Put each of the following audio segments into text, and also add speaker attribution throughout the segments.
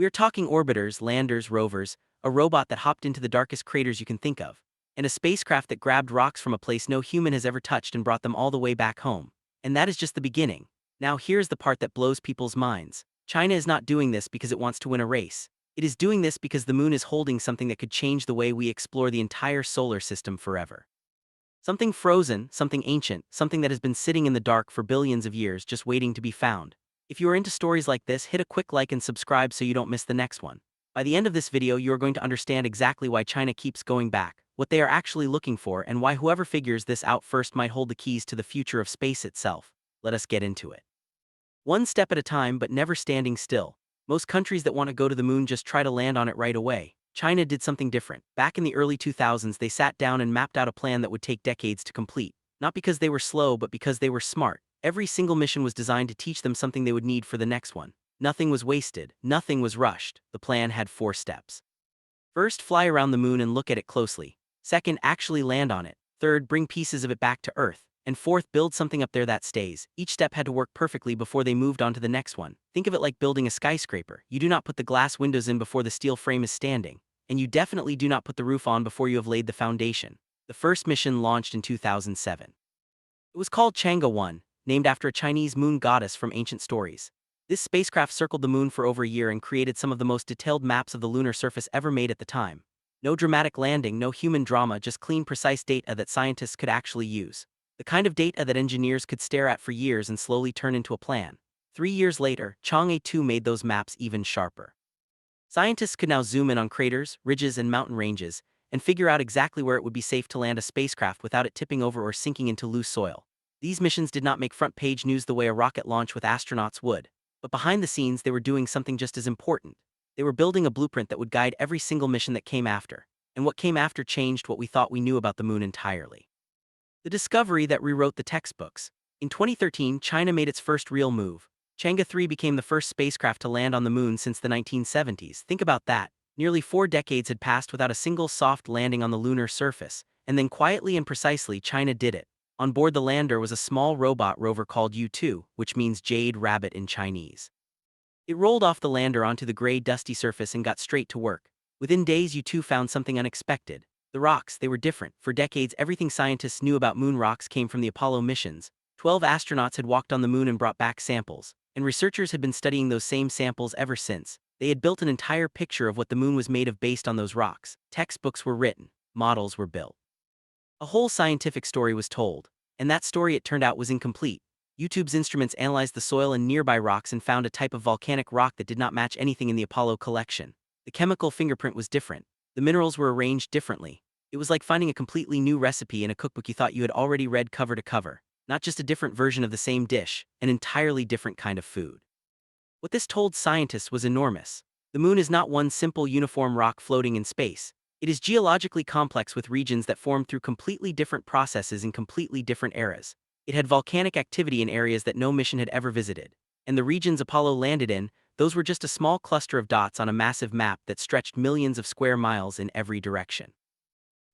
Speaker 1: We're talking orbiters, landers, rovers, a robot that hopped into the darkest craters you can think of, and a spacecraft that grabbed rocks from a place no human has ever touched and brought them all the way back home. And that is just the beginning. Now here's the part that blows people's minds. China is not doing this because it wants to win a race. It is doing this because the moon is holding something that could change the way we explore the entire solar system forever. Something frozen, something ancient, something that has been sitting in the dark for billions of years just waiting to be found. If you are into stories like this, hit a quick like and subscribe so you don't miss the next one. By the end of this video, you are going to understand exactly why China keeps going back, what they are actually looking for, and why whoever figures this out first might hold the keys to the future of space itself. Let us get into it. One step at a time, but never standing still. Most countries that want to go to the moon just try to land on it right away. China did something different. Back in the early 2000s, they sat down and mapped out a plan that would take decades to complete. Not because they were slow, but because they were smart. Every single mission was designed to teach them something they would need for the next one. Nothing was wasted, nothing was rushed. The plan had 4 steps. First, fly around the moon and look at it closely. Second, actually land on it. Third, bring pieces of it back to Earth. And fourth, build something up there that stays. Each step had to work perfectly before they moved on to the next one. Think of it like building a skyscraper. You do not put the glass windows in before the steel frame is standing. And you definitely do not put the roof on before you have laid the foundation. The first mission launched in 2007. It was called Chang'e 1, named after a Chinese moon goddess from ancient stories. This spacecraft circled the moon for over a year and created some of the most detailed maps of the lunar surface ever made at the time. No dramatic landing, no human drama, just clean, precise data that scientists could actually use. The kind of data that engineers could stare at for years and slowly turn into a plan. 3 years later, Chang'e 2 made those maps even sharper. Scientists could now zoom in on craters, ridges, and mountain ranges, and figure out exactly where it would be safe to land a spacecraft without it tipping over or sinking into loose soil. These missions did not make front-page news the way a rocket launch with astronauts would, but behind the scenes they were doing something just as important. They were building a blueprint that would guide every single mission that came after, and what came after changed what we thought we knew about the moon entirely. The discovery that rewrote the textbooks. In 2013, China made its first real move. Chang'e 3 became the first spacecraft to land on the moon since the 1970s. Think about that. Nearly 4 decades had passed without a single soft landing on the lunar surface, and then quietly and precisely China did it. On board the lander was a small robot rover called U-2, which means Jade Rabbit in Chinese. It rolled off the lander onto the gray, dusty surface and got straight to work. Within days, U-2 found something unexpected. The rocks, they were different. For decades, everything scientists knew about moon rocks came from the Apollo missions. 12 astronauts had walked on the moon and brought back samples, and researchers had been studying those same samples ever since. They had built an entire picture of what the moon was made of based on those rocks. Textbooks were written, models were built. A whole scientific story was told, and that story, it turned out, was incomplete. YouTube's instruments analyzed the soil and nearby rocks and found a type of volcanic rock that did not match anything in the Apollo collection. The chemical fingerprint was different. The minerals were arranged differently. It was like finding a completely new recipe in a cookbook you thought you had already read cover to cover. Not just a different version of the same dish, an entirely different kind of food. What this told scientists was enormous. The moon is not one simple uniform rock floating in space. It is geologically complex with regions that formed through completely different processes in completely different eras. It had volcanic activity in areas that no mission had ever visited. And the regions Apollo landed in, those were just a small cluster of dots on a massive map that stretched millions of square miles in every direction.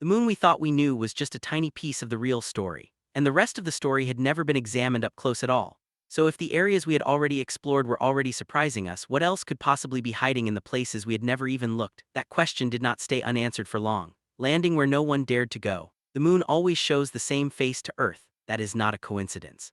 Speaker 1: The moon we thought we knew was just a tiny piece of the real story, and the rest of the story had never been examined up close at all. So if the areas we had already explored were already surprising us, what else could possibly be hiding in the places we had never even looked? That question did not stay unanswered for long. Landing where no one dared to go. The moon always shows the same face to Earth. That is not a coincidence.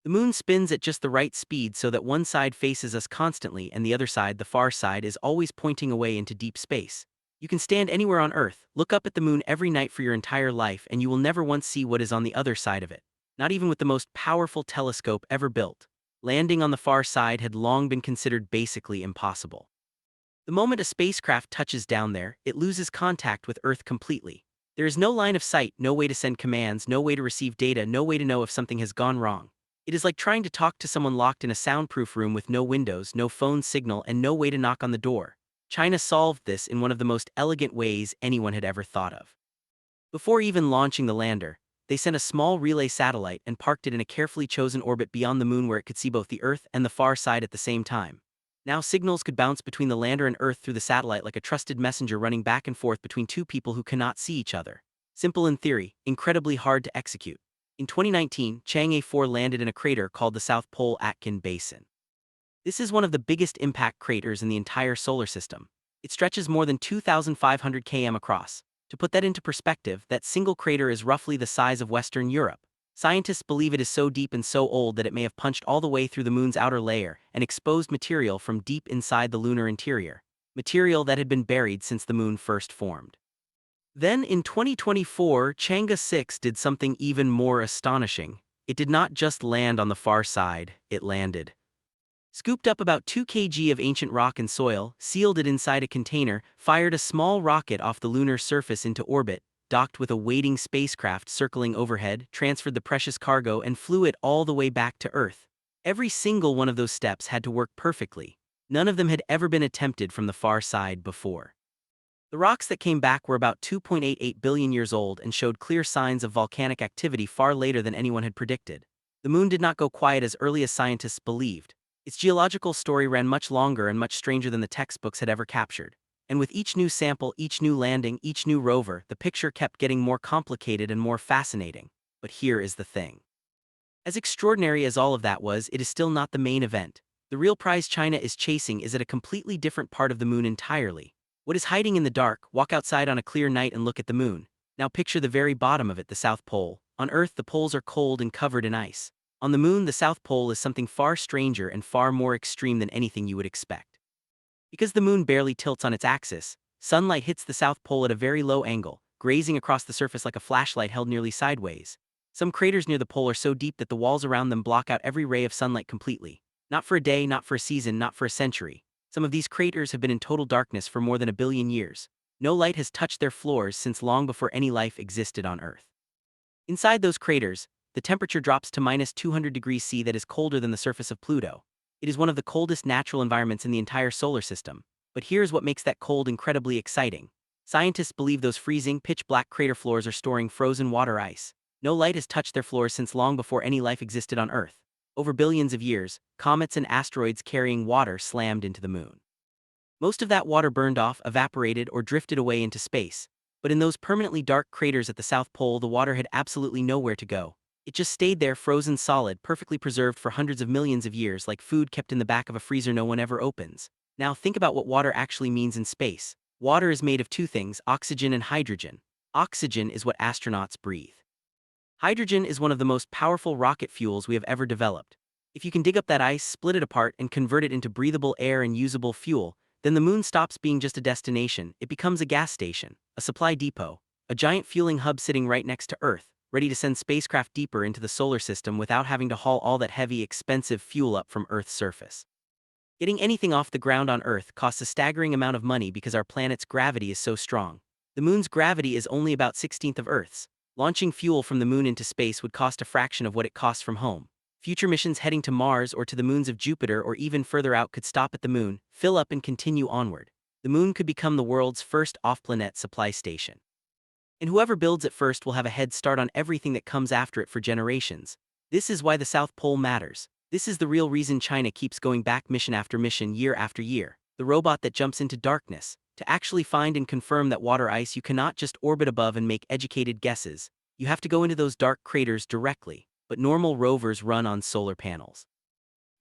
Speaker 1: The moon spins at just the right speed so that one side faces us constantly and the other side, the far side, is always pointing away into deep space. You can stand anywhere on Earth, look up at the moon every night for your entire life, and you will never once see what is on the other side of it. Not even with the most powerful telescope ever built. Landing on the far side had long been considered basically impossible. The moment a spacecraft touches down there, it loses contact with Earth completely. There is no line of sight, no way to send commands, no way to receive data, no way to know if something has gone wrong. It is like trying to talk to someone locked in a soundproof room with no windows, no phone signal, and no way to knock on the door. China solved this in one of the most elegant ways anyone had ever thought of. Before even launching the lander, they sent a small relay satellite and parked it in a carefully chosen orbit beyond the moon where it could see both the Earth and the far side at the same time. Now signals could bounce between the lander and Earth through the satellite like a trusted messenger running back and forth between two people who cannot see each other. Simple in theory, incredibly hard to execute. In 2019, Chang'e 4 landed in a crater called the South Pole Atkin Basin. This is one of the biggest impact craters in the entire solar system. It stretches more than 2,500 km across. To put that into perspective, that single crater is roughly the size of Western Europe. Scientists believe it is so deep and so old that it may have punched all the way through the moon's outer layer and exposed material from deep inside the lunar interior, material that had been buried since the moon first formed. Then in 2024, Chang'e 6 did something even more astonishing. It did not just land on the far side, it landed. Scooped up about 2 kg of ancient rock and soil, sealed it inside a container, fired a small rocket off the lunar surface into orbit, docked with a waiting spacecraft circling overhead, transferred the precious cargo and flew it all the way back to Earth. Every single one of those steps had to work perfectly. None of them had ever been attempted from the far side before. The rocks that came back were about 2.88 billion years old and showed clear signs of volcanic activity far later than anyone had predicted. The moon did not go quiet as early as scientists believed. Its geological story ran much longer and much stranger than the textbooks had ever captured. And with each new sample, each new landing, each new rover, the picture kept getting more complicated and more fascinating. But here is the thing. As extraordinary as all of that was, it is still not the main event. The real prize China is chasing is at a completely different part of the moon entirely. What is hiding in the dark? Walk outside on a clear night and look at the moon. Now picture the very bottom of it, the South Pole. On Earth, the poles are cold and covered in ice. On the moon, the South Pole is something far stranger and far more extreme than anything you would expect. Because the moon barely tilts on its axis, sunlight hits the South Pole at a very low angle, grazing across the surface like a flashlight held nearly sideways. Some craters near the pole are so deep that the walls around them block out every ray of sunlight completely. Not for a day, not for a season, not for a century. Some of these craters have been in total darkness for more than 1 billion years. No light has touched their floors since long before any life existed on Earth. Inside those craters, the temperature drops to minus 200 degrees C, that is colder than the surface of Pluto. It is one of the coldest natural environments in the entire solar system. But here's what makes that cold incredibly exciting. Scientists believe those freezing, pitch-black crater floors are storing frozen water ice. No light has touched their floors since long before any life existed on Earth. Over billions of years, comets and asteroids carrying water slammed into the moon. Most of that water burned off, evaporated, or drifted away into space. But in those permanently dark craters at the South Pole, the water had absolutely nowhere to go. It just stayed there, frozen solid, perfectly preserved for hundreds of millions of years, like food kept in the back of a freezer no one ever opens. Now think about what water actually means in space. Water is made of two things, oxygen and hydrogen. Oxygen is what astronauts breathe. Hydrogen is one of the most powerful rocket fuels we have ever developed. If you can dig up that ice, split it apart, and convert it into breathable air and usable fuel, then the moon stops being just a destination. It becomes a gas station, a supply depot, a giant fueling hub sitting right next to Earth, ready to send spacecraft deeper into the solar system without having to haul all that heavy, expensive fuel up from Earth's surface. Getting anything off the ground on Earth costs a staggering amount of money because our planet's gravity is so strong. The moon's gravity is only about 1/16 of Earth's. Launching fuel from the moon into space would cost a fraction of what it costs from home. Future missions heading to Mars or to the moons of Jupiter or even further out could stop at the moon, fill up and continue onward. The moon could become the world's first off-planet supply station. And whoever builds it first will have a head start on everything that comes after it for generations. This is why the South Pole matters. This is the real reason China keeps going back mission after mission, year after year. The robot that jumps into darkness. To actually find and confirm that water ice, you cannot just orbit above and make educated guesses. You have to go into those dark craters directly. But normal rovers run on solar panels.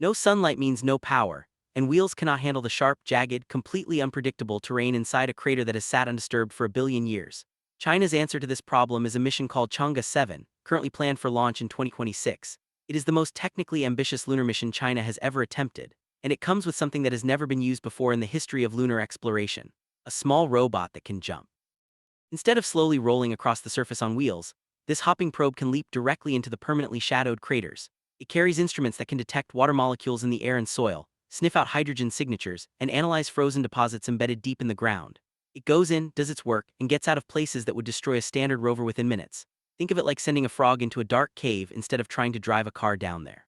Speaker 1: No sunlight means no power, and wheels cannot handle the sharp, jagged, completely unpredictable terrain inside a crater that has sat undisturbed for 1 billion years. China's answer to this problem is a mission called Chang'e 7, currently planned for launch in 2026. It is the most technically ambitious lunar mission China has ever attempted, and it comes with something that has never been used before in the history of lunar exploration: a small robot that can jump. Instead of slowly rolling across the surface on wheels, this hopping probe can leap directly into the permanently shadowed craters. It carries instruments that can detect water molecules in the air and soil, sniff out hydrogen signatures, and analyze frozen deposits embedded deep in the ground. It goes in, does its work, and gets out of places that would destroy a standard rover within minutes. Think of it like sending a frog into a dark cave instead of trying to drive a car down there.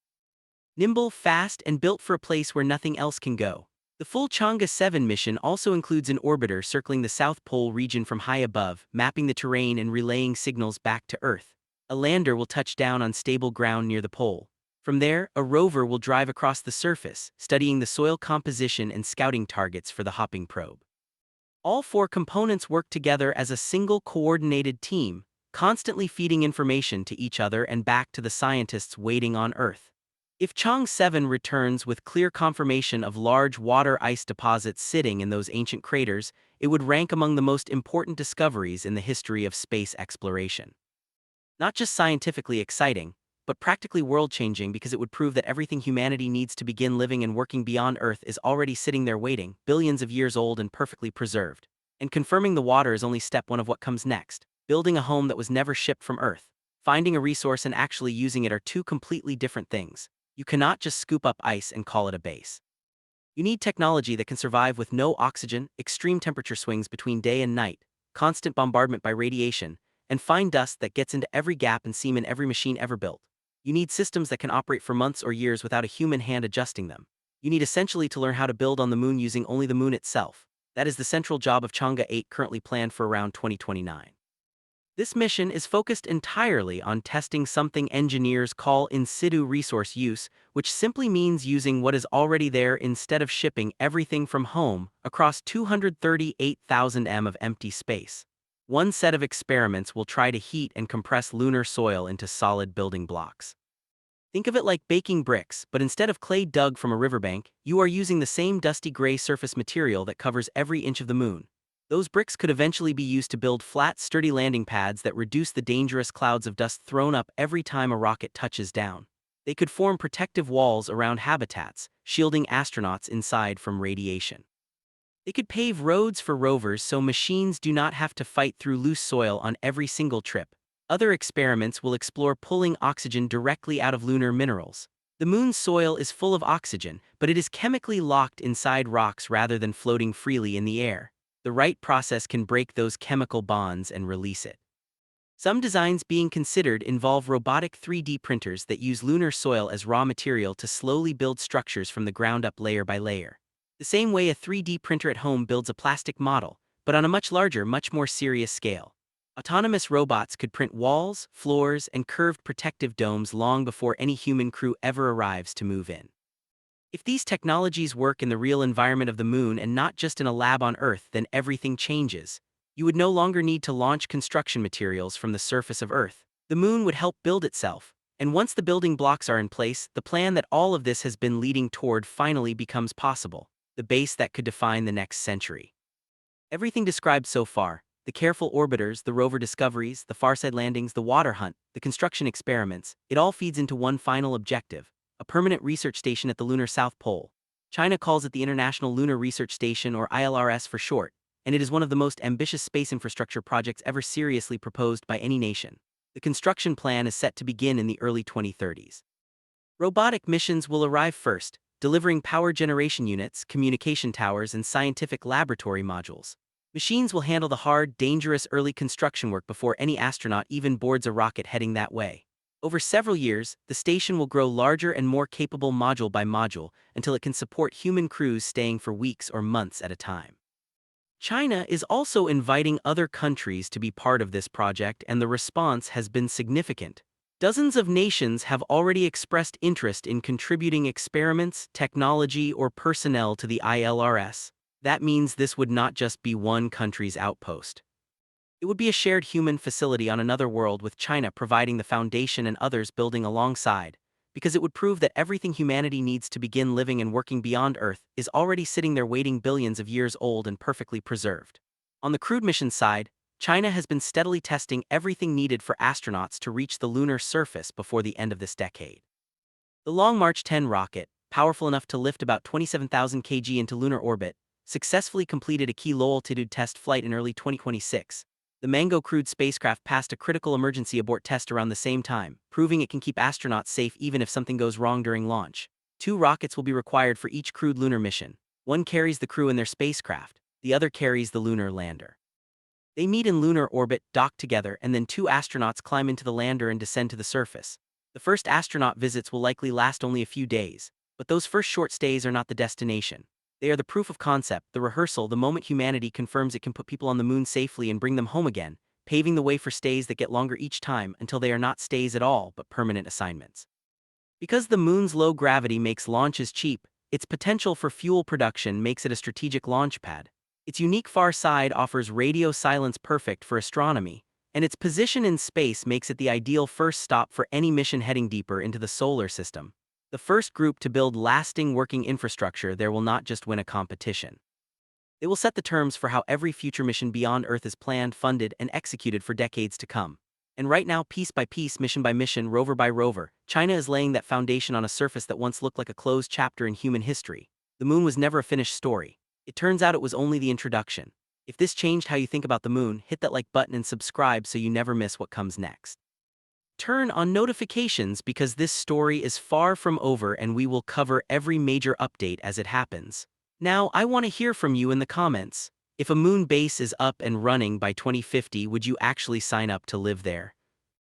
Speaker 1: Nimble, fast, and built for a place where nothing else can go. The full Chang'e 7 mission also includes an orbiter circling the South Pole region from high above, mapping the terrain and relaying signals back to Earth. A lander will touch down on stable ground near the pole. From there, a rover will drive across the surface, studying the soil composition and scouting targets for the hopping probe. All four components work together as a single coordinated team, constantly feeding information to each other and back to the scientists waiting on Earth. If Chang'e 7 returns with clear confirmation of large water ice deposits sitting in those ancient craters, it would rank among the most important discoveries in the history of space exploration. Not just scientifically exciting, but practically world-changing because it would prove that everything humanity needs to begin living and working beyond Earth is already sitting there waiting, billions of years old and perfectly preserved. And confirming the water is only step one of what comes next. Building a home that was never shipped from Earth. Finding a resource and actually using it are two completely different things. You cannot just scoop up ice and call it a base. You need technology that can survive with no oxygen, extreme temperature swings between day and night, constant bombardment by radiation, and fine dust that gets into every gap and seam in every machine ever built. You need systems that can operate for months or years without a human hand adjusting them. You need essentially to learn how to build on the moon using only the moon itself. That is the central job of Chang'e 8, currently planned for around 2029. This mission is focused entirely on testing something engineers call in situ resource use, which simply means using what is already there instead of shipping everything from home across 238,000 m of empty space. One set of experiments will try to heat and compress lunar soil into solid building blocks. Think of it like baking bricks, but instead of clay dug from a riverbank, you are using the same dusty gray surface material that covers every inch of the moon. Those bricks could eventually be used to build flat, sturdy landing pads that reduce the dangerous clouds of dust thrown up every time a rocket touches down. They could form protective walls around habitats, shielding astronauts inside from radiation. They could pave roads for rovers so machines do not have to fight through loose soil on every single trip. Other experiments will explore pulling oxygen directly out of lunar minerals. The moon's soil is full of oxygen, but it is chemically locked inside rocks rather than floating freely in the air. The right process can break those chemical bonds and release it. Some designs being considered involve robotic 3D printers that use lunar soil as raw material to slowly build structures from the ground up layer by layer. The same way a 3D printer at home builds a plastic model, but on a much larger, much more serious scale. Autonomous robots could print walls, floors, and curved protective domes long before any human crew ever arrives to move in. If these technologies work in the real environment of the moon and not just in a lab on Earth, then everything changes. You would no longer need to launch construction materials from the surface of Earth. The moon would help build itself. And once the building blocks are in place, the plan that all of this has been leading toward finally becomes possible. The base that could define the next century. Everything described so far, the careful orbiters, the rover discoveries, the farside landings, the water hunt, the construction experiments, it all feeds into one final objective: a permanent research station at the lunar South Pole. China calls it the International Lunar Research Station, or ILRS for short, and it is one of the most ambitious space infrastructure projects ever seriously proposed by any nation. The construction plan is set to begin in the early 2030s. Robotic missions will arrive first, delivering power generation units, communication towers, and scientific laboratory modules. Machines will handle the hard, dangerous early construction work before any astronaut even boards a rocket heading that way. Over several years, the station will grow larger and more capable module by module until it can support human crews staying for weeks or months at a time. China is also inviting other countries to be part of this project, and the response has been significant. Dozens of nations have already expressed interest in contributing experiments, technology, or personnel to the ILRS. That means this would not just be one country's outpost. It would be a shared human facility on another world, with China providing the foundation and others building alongside, because it would prove that everything humanity needs to begin living and working beyond Earth is already sitting there waiting, billions of years old and perfectly preserved. On the crewed mission side, China has been steadily testing everything needed for astronauts to reach the lunar surface before the end of this decade. The Long March 10 rocket, powerful enough to lift about 27,000 kg into lunar orbit, successfully completed a key low altitude test flight in early 2026. The Mango crewed spacecraft passed a critical emergency abort test around the same time, proving it can keep astronauts safe even if something goes wrong during launch. 2 rockets will be required for each crewed lunar mission. One carries the crew in their spacecraft, the other carries the lunar lander. They meet in lunar orbit, dock together, and then 2 astronauts climb into the lander and descend to the surface. The first astronaut visits will likely last only a few days, but those first short stays are not the destination. They are the proof of concept, the rehearsal, the moment humanity confirms it can put people on the moon safely and bring them home again, paving the way for stays that get longer each time until they are not stays at all but permanent assignments. Because the moon's low gravity makes launches cheap, its potential for fuel production makes it a strategic launch pad. Its unique far side offers radio silence perfect for astronomy, and its position in space makes it the ideal first stop for any mission heading deeper into the solar system. The first group to build lasting working infrastructure there will not just win a competition. It will set the terms for how every future mission beyond Earth is planned, funded, and executed for decades to come. And right now, piece by piece, mission by mission, rover by rover, China is laying that foundation on a surface that once looked like a closed chapter in human history. The moon was never a finished story. It turns out it was only the introduction. If this changed how you think about the moon, hit that like button and subscribe so you never miss what comes next. Turn on notifications because this story is far from over and we will cover every major update as it happens. Now, I want to hear from you in the comments. If a moon base is up and running by 2050, would you actually sign up to live there?